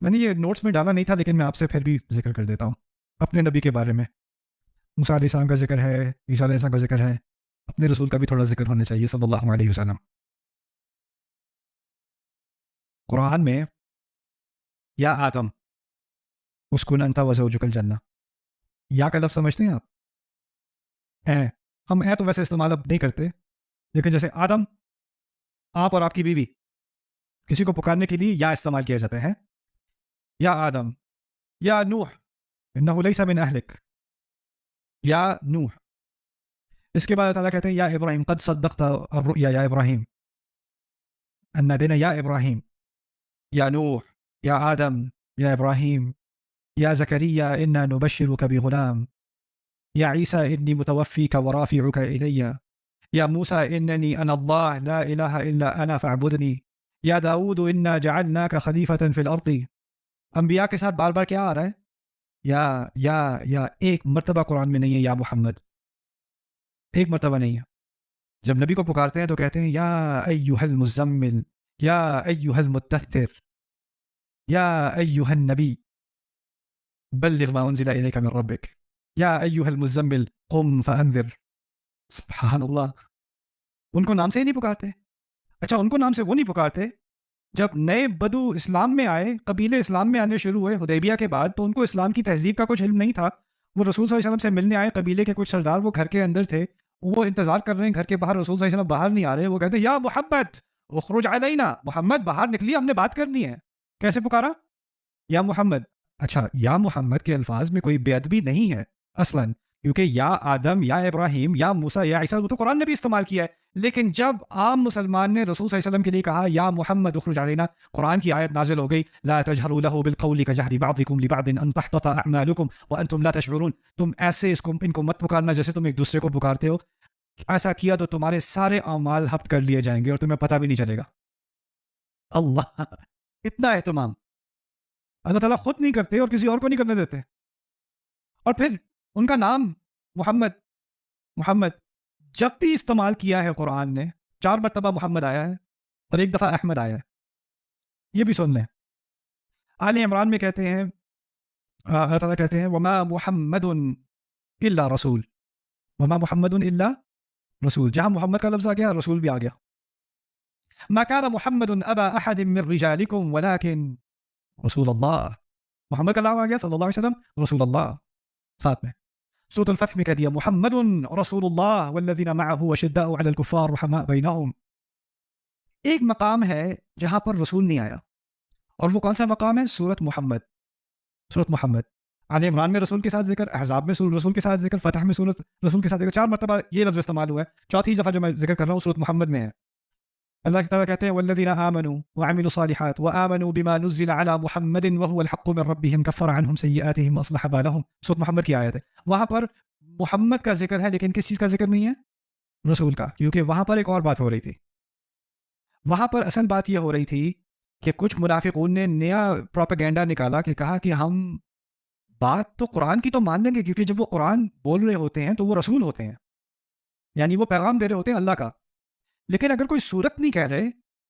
میں نے یہ نوٹس میں ڈالا نہیں تھا، لیکن میں آپ سے پھر بھی ذکر کر دیتا ہوں اپنے نبی کے بارے میں۔ موسیٰ علیہ السلام کا ذکر ہے، عیسیٰ علیہ السلام کا ذکر ہے، اپنے رسول کا بھی تھوڑا ذکر ہونا چاہیے صلی اللہ علیہ وسلم۔ قرآن میں یا آدم اسکن انت وزوجک الجنہ، یا کا لفظ سمجھتے ہیں آپ؟ اے، ہم اے تو ویسے استعمال اب نہیں کرتے، لیکن جیسے آدم، آپ اور آپ کی بیوی، کسی کو پکارنے کے لیے یا استعمال کیا جاتا ہے، یا آدم، یا نوح انہ لیس من اہلک، یا نوح۔ اس کے بعد اللہ تعالیٰ کہتے ہیں یا ابراہیم قد صدقت الرؤیا یا ابراہیم، انا دینا یا ابراہیم، یا نوح، یا آدم، یا ابراہیم، یا زکریا انا نبشرک بغلام، یا عیسیٰ انی متوفیک ورافعک الی، یا موسیٰ اننی انا اللہ لا الہ الا انا فاعبدنی، یا داؤد انا جعلناک خلیفۃ فی الارض۔ انبیاء کے ساتھ بار بار کیا آ رہا ہے؟ یا ایک مرتبہ قرآن میں نہیں ہے یا محمد، ایک مرتبہ نہیں ہے۔ جب نبی کو پکارتے ہیں تو کہتے ہیں یا ایھا المزمل، یا ایھا المدثر، یا ایھا النبی بلغ ما انزل الیک من ربک، یا ایھا المزمل قم فانذر۔ سبحان اللہ، ان کو نام سے ہی نہیں پکارتے۔ اچھا، ان کو نام سے وہ نہیں پکارتے، جب نئے بدو اسلام میں آئے، قبیلے اسلام میں آنے شروع ہوئے حدیبیہ کے بعد، تو ان کو اسلام کی تہذیب کا کچھ علم نہیں تھا۔ وہ رسول صلی اللہ علیہ وسلم سے ملنے آئے، قبیلے کے کچھ سردار وہ گھر کے اندر تھے، وہ انتظار کر رہے ہیں گھر کے باہر، رسول صلی اللہ علیہ وسلم باہر نہیں آ رہے۔ وہ کہتے ہیں یا محمد اخرج علینا، محمد باہر نکلیے، ہم نے بات کرنی ہے۔ کیسے پکارا؟ یا محمد۔ اچھا، یا محمد کے الفاظ میں کوئی بے ادبی نہیں ہے اصلاً، کیونکہ یا آدم، یا ابراہیم، یا موسیٰ، یا عیسیٰ، وہ تو قرآن نے بھی استعمال کیا ہے۔ لیکن جب عام مسلمان نے رسول صلی اللہ علیہ وسلم کے لیے کہا یا محمد اخرج علینا، قرآن کی آیت نازل ہو گئی لا تجہروا له بالقول كجهر بعضكم لبعض ان تحبط اعمالكم وانتم لا تشعرون۔ تم ایسے ان کو مت پکارنا جیسے تم ایک دوسرے کو پکارتے ہو، ایسا کیا تو تمہارے سارے اعمال ہبط کر لیے جائیں گے اور تمہیں پتہ بھی نہیں چلے گا۔ اللہ، اتنا اہتمام اللہ تعالیٰ خود نہیں کرتے اور کسی اور کو نہیں کرنے دیتے۔ اور پھر ان کا نام محمد، محمد جب بھی استعمال کیا ہے قرآن نے، 4 مرتبہ محمد آیا ہے اور 1 دفعہ احمد آیا ہے۔ یہ بھی سن لیں۔ آل عمران میں کہتے ہیں، اللہ تعالیٰ کہتے ہیں وما محمد الا رسول، وما محمد الا رسول، جہاں محمد کا لفظ آ گیا رسول بھی آ گیا۔ ما كان محمد ابا احد من رجالكم ولكن رسول اللہ، محمد کا نام آ گیا صلی اللہ علیہ وسلم، رسول اللہ ساتھ میں۔ سورۃ الفتح میں کہہ دیا محمد رسول اللہ والذین معه اشداء علی الکفار رحماء بینہم۔ ایک مقام ہے جہاں پر رسول نہیں آیا، اور وہ کون سا مقام ہے؟ سورۃ محمد، سورۃ محمد۔ آل عمران میں رسول کے ساتھ ذکر، احزاب میں رسول کے ساتھ ذکر، فتح میں سورۃ رسول کے ساتھ ذکر، 4 مرتبہ یہ لفظ استعمال ہوا ہے۔ چوتھی دفعہ جو میں ذکر کر رہا ہوں سورۃ محمد میں ہے۔ اللہ تعالیٰ کہتے ہیں والذین آمنوا وعملوا الصالحات وآمنوا بما نزل على محمد وهو الحق من ربهم كفر عنهم سیئاتهم واصلح بالهم، سورۃ محمد کی آیت ہے۔ وہاں پر محمد کا ذکر ہے، لیکن کس چیز کا ذکر نہیں ہے؟ رسول کا، کیونکہ وہاں پر ایک اور بات ہو رہی تھی۔ وہاں پر اصل بات یہ ہو رہی تھی کہ کچھ منافقون نے نیا پروپیگنڈا نکالا کہ کہا کہ ہم بات تو قرآن کی تو مان لیں گے، کیونکہ جب وہ قرآن بول رہے ہوتے ہیں تو وہ رسول ہوتے ہیں، یعنی وہ پیغام دے رہے ہوتے ہیں اللہ کا۔ لیکن اگر کوئی صورت نہیں کہہ رہے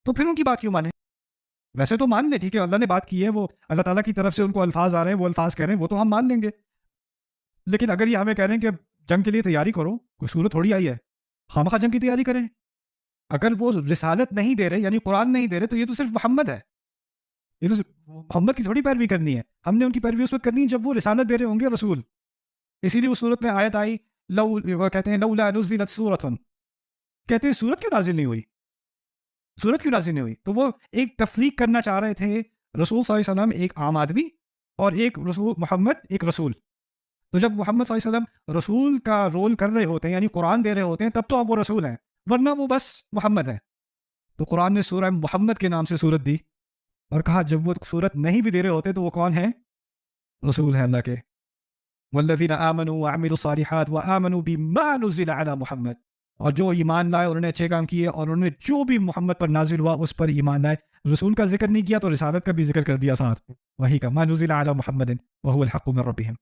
تو پھر ان کی بات کیوں مانیں؟ ویسے تو مان لیں، ٹھیک ہے اللہ نے بات کی ہے، وہ اللہ تعالیٰ کی طرف سے ان کو الفاظ آ رہے ہیں، وہ الفاظ کہہ رہے ہیں، وہ تو ہم مان لیں گے۔ لیکن اگر یہ ہمیں کہہ رہے ہیں کہ جنگ کے لیے تیاری کرو، کوئی صورت تھوڑی آئی ہے، خامخواہ جنگ کی تیاری کریں۔ اگر وہ رسالت نہیں دے رہے، یعنی قرآن نہیں دے رہے، تو یہ تو صرف محمد ہے، یہ تو محمد کی تھوڑی پیروی کرنی ہے۔ ہم نے ان کی پیروی اس وقت کرنی ہے جب وہ رسالت دے رہے ہوں گے، رسول۔ اسی لیے اس صورت میں آیت آئی وہ کہتے ہیں لولا نزلت سورۃ، کہتے ہیں سورت کیوں نازل نہیں ہوئی، سورت کیوں نازل نہیں ہوئی؟ تو وہ ایک تفریق کرنا چاہ رہے تھے، رسول صلی اللہ علیہ وسلم ایک عام آدمی اور ایک رسول محمد ایک رسول۔ تو جب محمد صلی اللہ علیہ وسلم رسول کا رول کر رہے ہوتے ہیں، یعنی قرآن دے رہے ہوتے ہیں، تب تو اب وہ رسول ہیں، ورنہ وہ بس محمد ہیں۔ تو قرآن نے سورہ محمد کے نام سے سورت دی اور کہا جب وہ سورت نہیں بھی دے رہے ہوتے تو وہ کون ہیں؟ رسول ہیں اللہ کے۔ والذین آمنوا وعملوا الصالحات وآمنوا بما نزل علی محمد، اور جو ایمان لائے اور انہوں نے اچھے کام کیے اور انہوں نے جو بھی محمد پر نازل ہوا اس پر ایمان لائے۔ رسول کا ذکر نہیں کیا تو رسالت کا بھی ذکر کر دیا ساتھ، وہی کا ما نزل علی محمد وهو الحق من ربهم۔